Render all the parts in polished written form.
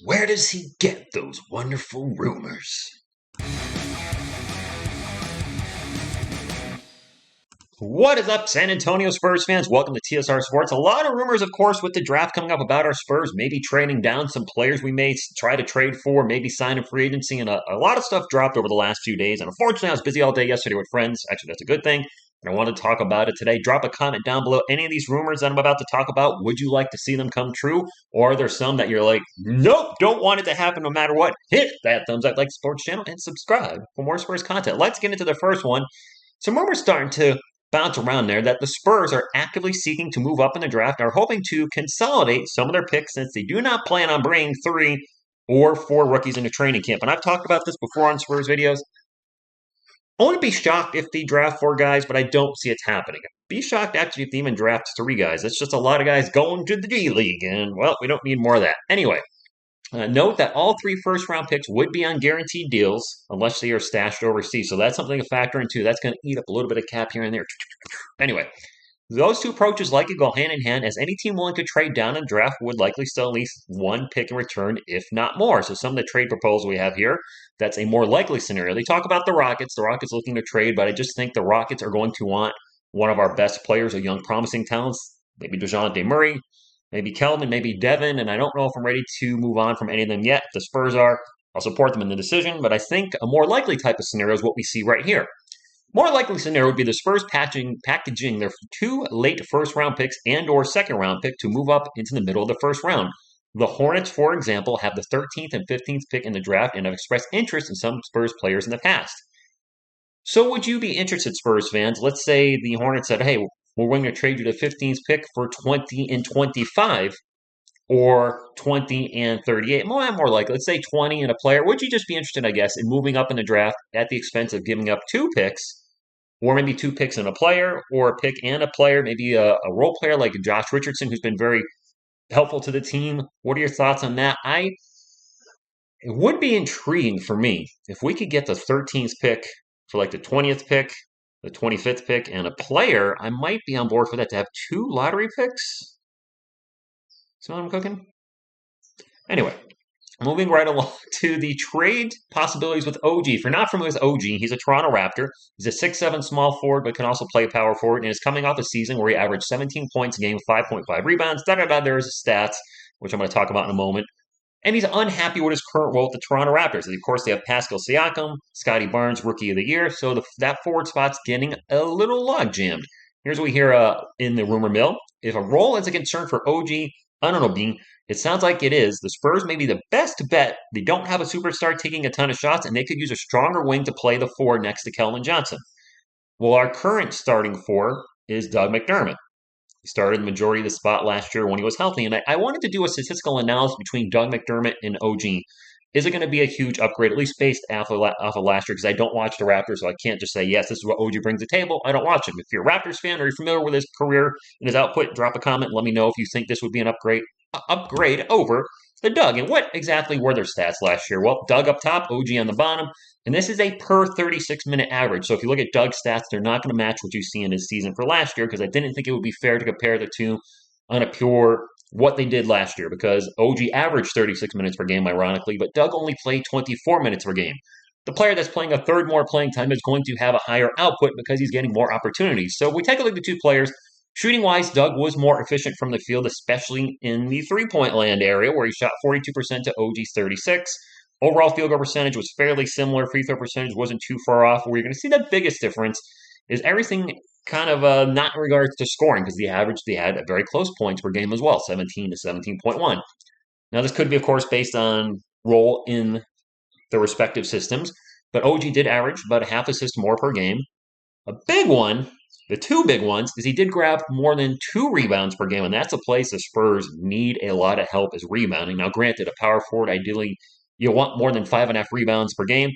Where does he get those wonderful rumors? What is up, San Antonio Spurs fans? Welcome to TSR Sports. A lot of rumors, of course, with the draft coming up about our Spurs, maybe trading down some players we may try to trade for, maybe sign a free agency, and a lot of stuff dropped over the last few days. And unfortunately, I was busy all day yesterday with friends. Actually, that's a good thing. And I want to talk about it today. Drop a comment down below. Any of these rumors that I'm about to talk about, would you like to see them come true? Or are there some that you're like, nope, don't want it to happen no matter what? Hit that thumbs up, like the sports channel, and subscribe for more Spurs content. Let's get into the first one. Some rumors starting to bounce around there that the Spurs are actively seeking to move up in the draft and are hoping to consolidate some of their picks since they do not plan on bringing 3 or 4 rookies into training camp. And I've talked about this before on Spurs videos. I wouldn't be shocked if they draft 4 guys, but I don't see it happening. Be shocked actually if they even draft 3 guys. It's just a lot of guys going to the G League, and well, we don't need more of that. Anyway, note that all 3 first-round picks would be on guaranteed deals unless they are stashed overseas. So that's something to factor into. That's going to eat up a little bit of cap here and there. Anyway, those two approaches likely go hand in hand, as any team willing to trade down in the draft would likely still at least 1 pick in return, if not more. So some of the trade proposals we have here, that's a more likely scenario. They talk about the Rockets. The Rockets looking to trade, but I just think the Rockets are going to want one of our best players, a young promising talents, maybe DeJounte Murray, maybe Kelvin, maybe Devin, and I don't know if I'm ready to move on from any of them yet. If the Spurs are, I'll support them in the decision, but I think a more likely type of scenario is what we see right here. More likely scenario would be the Spurs packaging their 2 late first-round picks and or second-round pick to move up into the middle of the first round. The Hornets, for example, have the 13th and 15th pick in the draft and have expressed interest in some Spurs players in the past. So would you be interested, Spurs fans? Let's say the Hornets said, hey, we're willing to trade you the 15th pick for 20 and 25 or 20 and 38. More likely, let's say 20 and a player. Would you just be interested, I guess, in moving up in the draft at the expense of giving up 2 picks, or maybe 2 picks and a player, or a pick and a player, maybe a role player like Josh Richardson, who's been very helpful to the team? What are your thoughts on that? It would be intriguing for me if we could get the 13th pick for like the 20th pick, the 25th pick, and a player. I might be on board for that, to have 2 lottery picks. See what I'm cooking? Anyway, moving right along to the trade possibilities with OG. If you're not familiar with OG, he's a Toronto Raptor. He's a 6'7" small forward, but can also play power forward, and is coming off a season where he averaged 17 points a game, 5.5 rebounds. There's his stats, which I'm going to talk about in a moment. And he's unhappy with his current role with the Toronto Raptors. And of course, they have Pascal Siakam, Scotty Barnes, Rookie of the Year. So that forward spot's getting a little log jammed. Here's what we hear in the rumor mill. If a role is a concern for OG Anunoby, it sounds like it is. The Spurs may be the best bet. They don't have a superstar taking a ton of shots, and they could use a stronger wing to play the 4 next to Kellvin Johnson. Well, our current starting 4 is Doug McDermott. He started the majority of the spot last year when he was healthy, and I wanted to do a statistical analysis between Doug McDermott and OG. Is it going to be a huge upgrade, at least based off of last year? Because I don't watch the Raptors, so I can't just say, yes, this is what OG brings to the table. I don't watch him. If you're a Raptors fan or you're familiar with his career and his output, drop a comment. Let me know if you think this would be an upgrade over the Doug. And what exactly were their stats last year? Well, Doug up top, OG on the bottom. And this is a per 36-minute average. So if you look at Doug's stats, they're not going to match what you see in his season for last year, because I didn't think it would be fair to compare the two on a pure what they did last year, because OG averaged 36 minutes per game, ironically, but Doug only played 24 minutes per game. The player that's playing a third more playing time is going to have a higher output because he's getting more opportunities. So if we take a look at the 2 players, shooting-wise, Doug was more efficient from the field, especially in the three-point land area, where he shot 42% to OG's 36%. Overall field goal percentage was fairly similar. Free throw percentage wasn't too far off. Where you're going to see the biggest difference is everything kind of not in regards to scoring, because they had a very close points per game as well, 17 to 17.1. Now, this could be, of course, based on role in their respective systems, but OG did average about a half assist more per game. A big one, the 2 big ones, is he did grab more than 2 rebounds per game, and that's a place the Spurs need a lot of help, is rebounding. Now, granted, a power forward, ideally, you want more than 5.5 rebounds per game.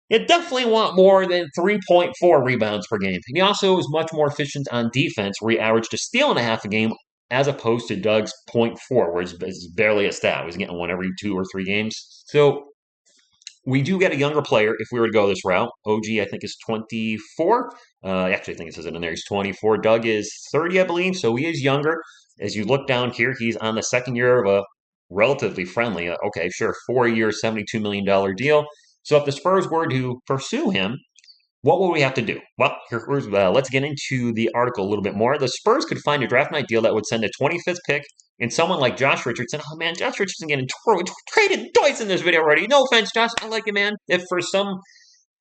You definitely want more than 3.4 rebounds per game. And he also is much more efficient on defense, where he averaged a steal and a half a game, as opposed to Doug's 0.4, where it's barely a stat. He's getting one every 2 or 3 games. So we do get a younger player if we were to go this route. OG, I think, is 24. Actually, I think it says it in there. He's 24. Doug is 30, I believe, so he is younger. As you look down here, he's on the second year of a relatively friendly. Okay, sure, 4 year, $72 million deal. So if the Spurs were to pursue him, what will we have to do? Well, let's get into the article a little bit more. The Spurs could find a draft night deal that would send a 25th pick and someone like Josh Richardson. Oh, man, Josh Richardson getting traded twice in this video already. No offense, Josh. I like you, man. If for some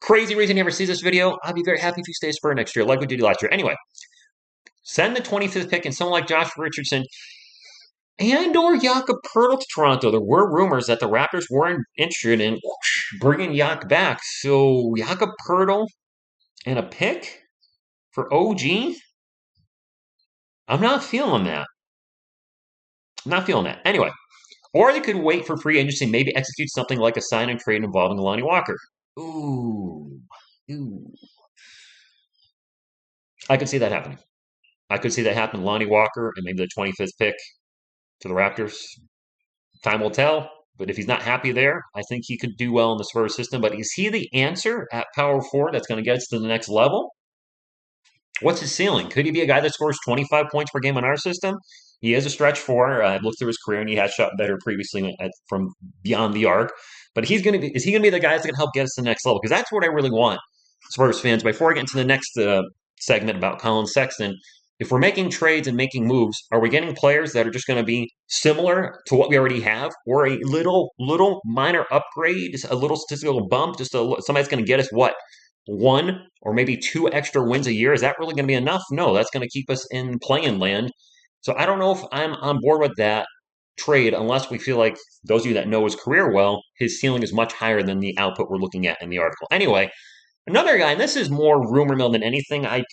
crazy reason he ever sees this video, I'll be very happy if you stay Spur next year, like we did last year. Anyway, send the 25th pick and someone like Josh Richardson and or Jakob Poeltl to Toronto. There were rumors that the Raptors weren't interested in bringing Yak back. So Jakob Poeltl and a pick for OG? I'm not feeling that. I'm not feeling that. Anyway, or they could wait for free agency and maybe execute something like a sign and trade involving Lonnie Walker. Ooh. Ooh. I could see that happening. I could see that happen. Lonnie Walker and maybe the 25th pick to the Raptors. Time will tell. But if he's not happy there, I think he could do well in the Spurs system. But is he the answer at power forward that's going to get us to the next level? What's his ceiling? Could he be a guy that scores 25 points per game in our system? He is a stretch four. I've looked through his career and he has shot better previously from beyond the arc. But he's going to be. Is he going to be the guy that's going to help get us to the next level? Because that's what I really want, Spurs fans. Before I get into the next segment about Collin Sexton, if we're making trades and making moves, are we getting players that are just going to be similar to what we already have, or a little minor upgrade, just a little statistical bump, somebody's going to get us what, one or maybe two extra wins a year? Is that really going to be enough? No, that's going to keep us in playing land. So I don't know if I'm on board with that trade unless we feel like those of you that know his career well, his ceiling is much higher than the output we're looking at in the article. Anyway, another guy, and this is more rumor mill than anything. I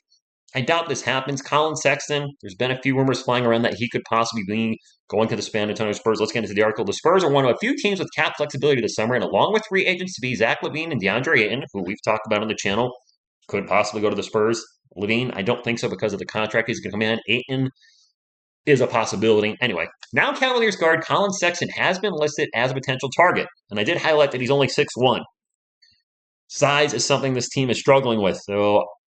doubt this happens. Collin Sexton, there's been a few rumors flying around that he could possibly be going to the San Antonio Spurs. Let's get into the article. The Spurs are one of a few teams with cap flexibility this summer, and along with free agents to be Zach LaVine and DeAndre Ayton, who we've talked about on the channel, could possibly go to the Spurs. LaVine, I don't think so because of the contract he's going to come in. Ayton is a possibility. Anyway, now Cavaliers guard Collin Sexton has been listed as a potential target, and I did highlight that he's only 6'1". Size is something this team is struggling with.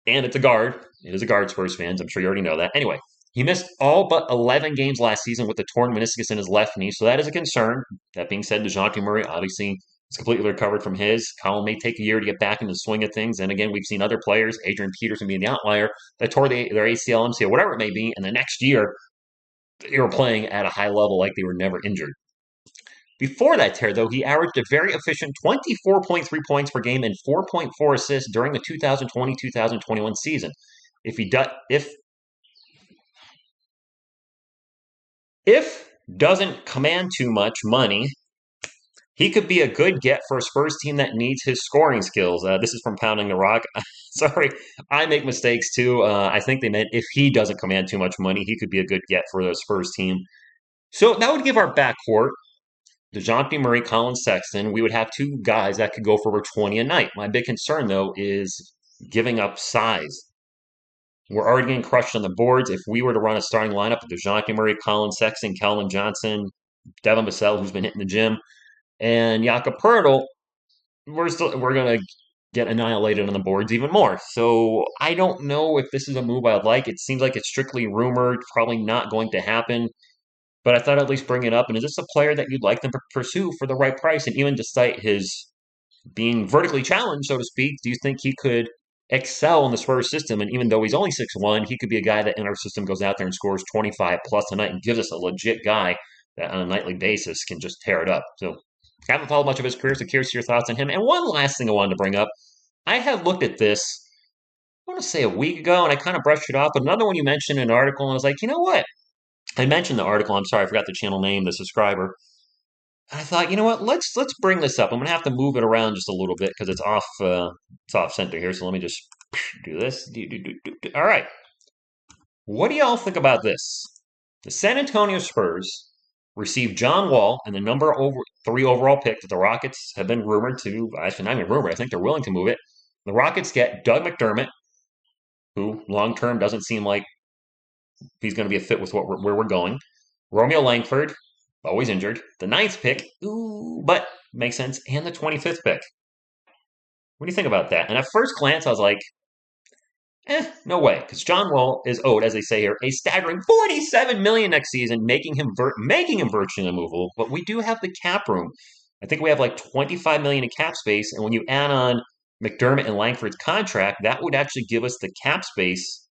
And it's a guard. It is a guard, Spurs fans. I'm sure you already know that. Anyway, he missed all but 11 games last season with the torn meniscus in his left knee, so that is a concern. That being said, DeJounte Murray obviously is completely recovered from his. Collin may take a year to get back into the swing of things. And again, we've seen other players, Adrian Peterson being the outlier, that tore their ACL, MCL, whatever it may be, and the next year they were playing at a high level like they were never injured. Before that tear, though, he averaged a very efficient 24.3 points per game and 4.4 assists during the 2020-2021 season. If doesn't command too much money, he could be a good get for a Spurs team that needs his scoring skills. This is from Pounding the Rock. Sorry, I make mistakes too. I think they meant if he doesn't command too much money, he could be a good get for the Spurs team. So that would give our backcourt DeJounte Murray, Collin Sexton. We would have two guys that could go for over 20 a night. My big concern, though, is giving up size. We're already getting crushed on the boards. If we were to run a starting lineup of DeJounte Murray, Collin Sexton, Keldon Johnson, Devin Vassell, who's been hitting the gym, and Jakob Poeltl, we're going to get annihilated on the boards even more. So I don't know if this is a move I like. It seems like it's strictly rumored, probably not going to happen. But I thought I'd at least bring it up. And is this a player that you'd like them to pursue for the right price? And even despite his being vertically challenged, so to speak, do you think he could excel in the Spurs system? And even though he's only 6'1", he could be a guy that in our system goes out there and scores 25 plus a night and gives us a legit guy that on a nightly basis can just tear it up. So I haven't followed much of his career, so curious to your thoughts on him. And one last thing I wanted to bring up. I had looked at this, I want to say a week ago, and I kind of brushed it off. But another one you mentioned in an article, and I was like, you know what? I mentioned the article. I'm sorry, I forgot the channel name, the subscriber. And I thought, you know what? Let's bring this up. I'm gonna have to move it around just a little bit because it's off center here. So let me just do this. All right. What do y'all think about this? The San Antonio Spurs received John Wall and the number 3 overall pick that the Rockets have been rumored to. Actually, not even rumored. I think they're willing to move it. The Rockets get Doug McDermott, who long term doesn't seem like he's going to be a fit with where we're going. Romeo Langford, always injured. The 9th pick, but makes sense. And the 25th pick. What do you think about that? And at first glance, I was like, No way, because John Wall is owed, as they say here, a staggering $47 million next season, making him virtually immovable. But we do have the cap room. I think we have like $25 million in cap space, and when you add on McDermott and Langford's contract, that would actually give us the cap space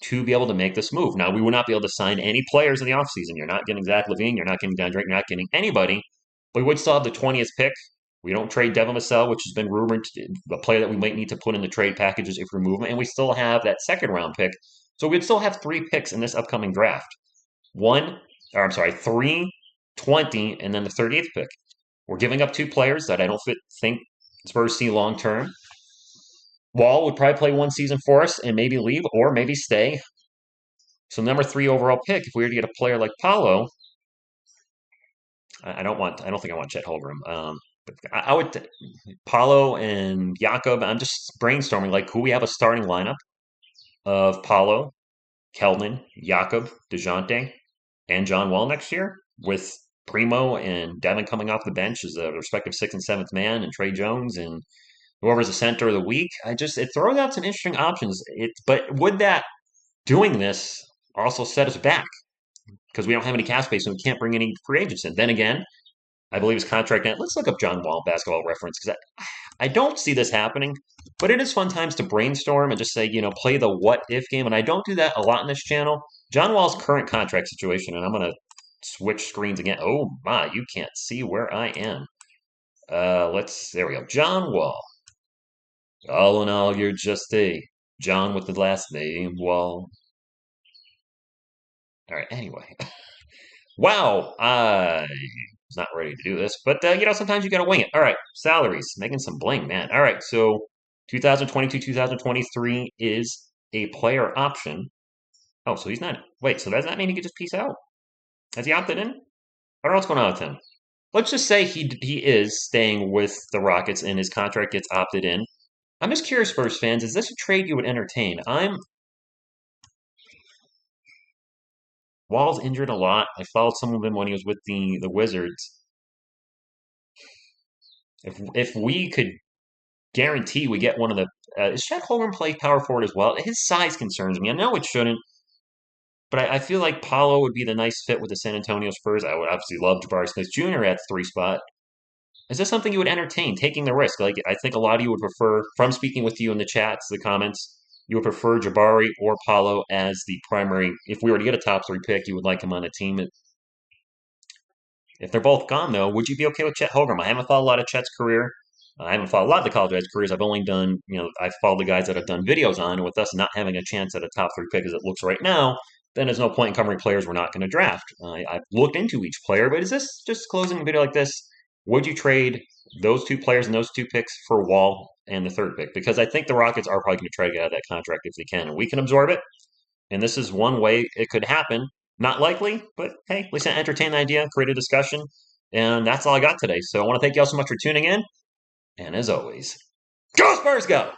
to be able to make this move. Now, we will not be able to sign any players in the offseason. You're not getting Zach LaVine, you're not getting Don Drake, you're not getting anybody. But we would still have the 20th pick. We don't trade Devin Vassell, which has been rumored a player that we might need to put in the trade packages if we remove him. And we still have that second round pick. So we'd still have 3 picks in this upcoming draft. 3, 20, and then the 30th pick. We're giving up 2 players that I don't think Spurs see long term. Wall would probably play 1 season for us and maybe leave or maybe stay. So number 3 overall pick, if we were to get a player like Paolo, I don't think I want Chet Holmgren. I would Paolo and Jakob. I'm just brainstorming like who we have a starting lineup of Paolo, Keldon, Jakob, DeJounte, and John Wall next year with Primo and Devin coming off the bench as the respective 6th and 7th man, and Trey Jones and whoever's the center of the week. It throws out some interesting options. But would that doing this also set us back because we don't have any cap space and we can't bring any free agents in? Then again, I believe his contract net. Let's look up John Wall basketball reference because I don't see this happening, but it is fun times to brainstorm and just say, play the what if game. And I don't do that a lot in this channel. John Wall's current contract situation, and I'm going to switch screens again. Oh my, you can't see where I am. There we go. John Wall. All in all, you're just a John with the last name Wall. All right, anyway. Wow, I was not ready to do this, but sometimes you got to wing it. All right, salaries, making some bling, man. All right, so 2022, 2023 is a player option. Oh, so he's not. Wait, so does that mean he could just peace out? Has he opted in? I don't know what's going on with him. Let's just say he is staying with the Rockets and his contract gets opted in. I'm just curious, Spurs fans, is this a trade you would entertain? Wall's injured a lot. I followed some of him when he was with the Wizards. If we could guarantee we get one of the is Chet Holmgren play power forward as well? His size concerns me. I know it shouldn't, but I feel like Paolo would be the nice fit with the San Antonio Spurs. I would obviously love Jabari Smith Jr. at the 3 spot. Is this something you would entertain, taking the risk? Like I think a lot of you would prefer, from speaking with you in the chats, the comments, you would prefer Jabari or Paolo as the primary. If we were to get a top 3 pick, you would like him on a team. If they're both gone, though, would you be okay with Chet Holmgren? I haven't followed a lot of Chet's career. I haven't followed a lot of the college guys' careers. I've only done, I've followed the guys that I've done videos on. And with us not having a chance at a top 3 pick as it looks right now, then there's no point in covering players we're not going to draft. I've looked into each player, but is this just closing a video like this? Would you trade those 2 players and those 2 picks for Wall and the 3rd pick? Because I think the Rockets are probably going to try to get out of that contract if they can, and we can absorb it. And this is one way it could happen. Not likely, but hey, at least I entertain the idea, create a discussion. And that's all I got today. So I want to thank you all so much for tuning in. And as always, go Spurs, go!